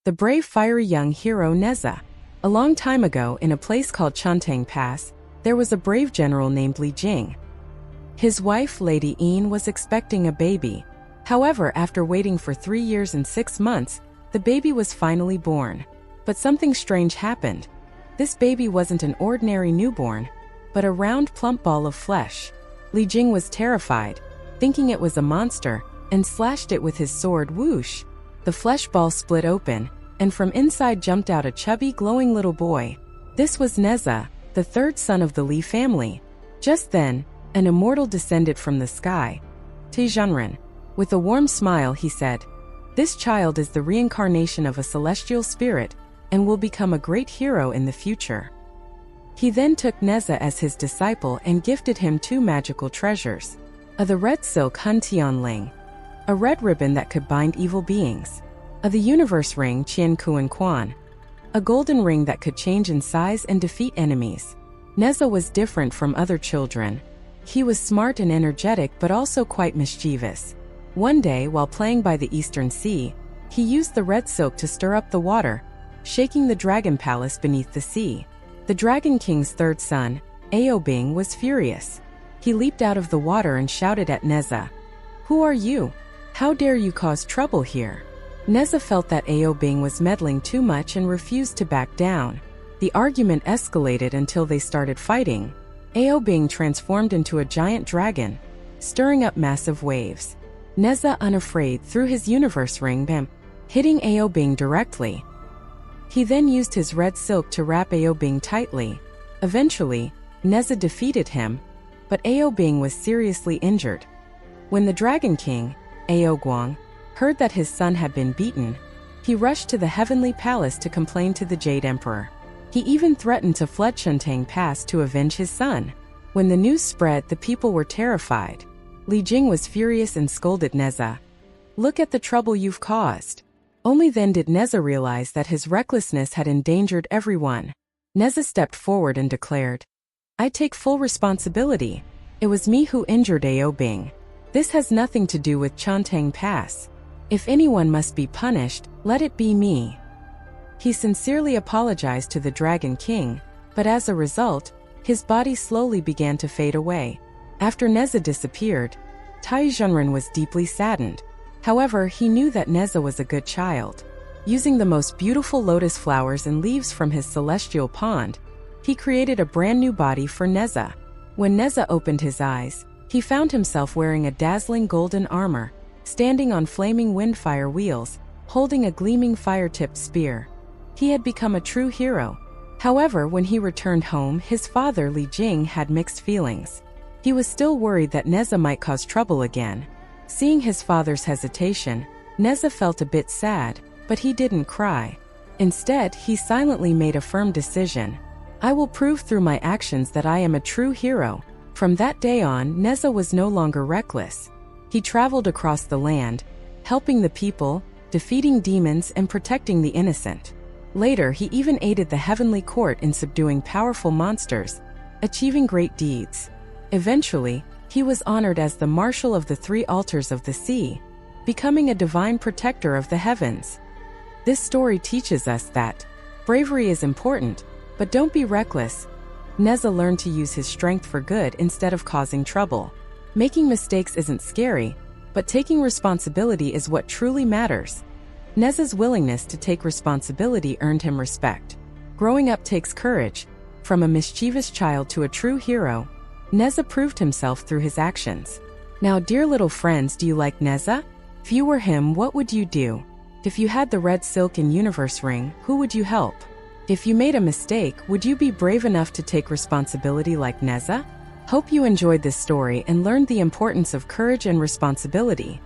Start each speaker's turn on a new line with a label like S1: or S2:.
S1: The brave fiery young hero Nezha. A long time ago, in a place called Chantang Pass, there was a brave general named Li Jing. His wife, Lady Een, was expecting a baby. However, after waiting for 3 years and 6 months, the baby was finally born. But something strange happened. This baby wasn't an ordinary newborn, but a round, plump ball of flesh. Li Jing was terrified, thinking it was a monster, and slashed it with his sword. Whoosh! The flesh ball split open, and from inside jumped out a chubby, glowing little boy. This was Nezha, the third son of the Li family. Just then, an immortal descended from the sky. Tejunren. With a warm smile, he said, "This child is the reincarnation of a celestial spirit and will become a great hero in the future." He then took Nezha as his disciple and gifted him 2 magical treasures. The red silk Hun Tianling, a red ribbon that could bind evil beings. The universe ring Qian Kuan Quan, a golden ring that could change in size and defeat enemies. Nezha was different from other children. He was smart and energetic, but also quite mischievous. One day, while playing by the Eastern Sea, he used the red silk to stir up the water, shaking the dragon palace beneath the sea. The Dragon King's third son, Aobing, was furious. He leaped out of the water and shouted at Nezha, "Who are you? How dare you cause trouble here?" Nezha felt that Aobing was meddling too much and refused to back down. The argument escalated until they started fighting. Aobing transformed into a giant dragon, stirring up massive waves. Nezha, unafraid, threw his universe ring, bam, hitting Aobing directly. He then used his red silk to wrap Aobing tightly. Eventually, Nezha defeated him, but Aobing was seriously injured. When the Dragon King, Aoguang, heard that his son had been beaten, he rushed to the heavenly palace to complain to the Jade Emperor. He even threatened to flood Chantang Pass to avenge his son. When the news spread, the people were terrified. Li Jing was furious and scolded Nezha, "Look at the trouble you've caused." Only then did Nezha realize that his recklessness had endangered everyone. Nezha stepped forward and declared, "I take full responsibility. It was me who injured Aobing. This has nothing to do with Chantang Pass. If anyone must be punished, let it be me." He sincerely apologized to the Dragon King, but as a result, his body slowly began to fade away. After Nezha disappeared, Taizhenren was deeply saddened. However, he knew that Nezha was a good child. Using the most beautiful lotus flowers and leaves from his celestial pond, he created a brand new body for Nezha. When Nezha opened his eyes, he found himself wearing a dazzling golden armor, standing on flaming windfire wheels, holding a gleaming fire-tipped spear. He had become a true hero. However, when he returned home, his father Li Jing had mixed feelings. He was still worried that Nezha might cause trouble again. Seeing his father's hesitation, Nezha felt a bit sad, but he didn't cry. Instead, he silently made a firm decision. "I will prove through my actions that I am a true hero." From that day on, Nezha was no longer reckless. He traveled across the land, helping the people, defeating demons, and protecting the innocent. Later, he even aided the heavenly court in subduing powerful monsters, achieving great deeds. Eventually, he was honored as the Marshal of the 3 Altars of the Sea, becoming a divine protector of the heavens. This story teaches us that bravery is important, but don't be reckless. Nezha learned to use his strength for good instead of causing trouble. Making mistakes isn't scary, but taking responsibility is what truly matters. Nezha's willingness to take responsibility earned him respect. Growing up takes courage. From a mischievous child to a true hero, Nezha proved himself through his actions. Now, dear little friends, do you like Nezha? If you were him, what would you do? If you had the red silk and universe ring, who would you help? If you made a mistake, would you be brave enough to take responsibility like Nezha? Hope you enjoyed this story and learned the importance of courage and responsibility.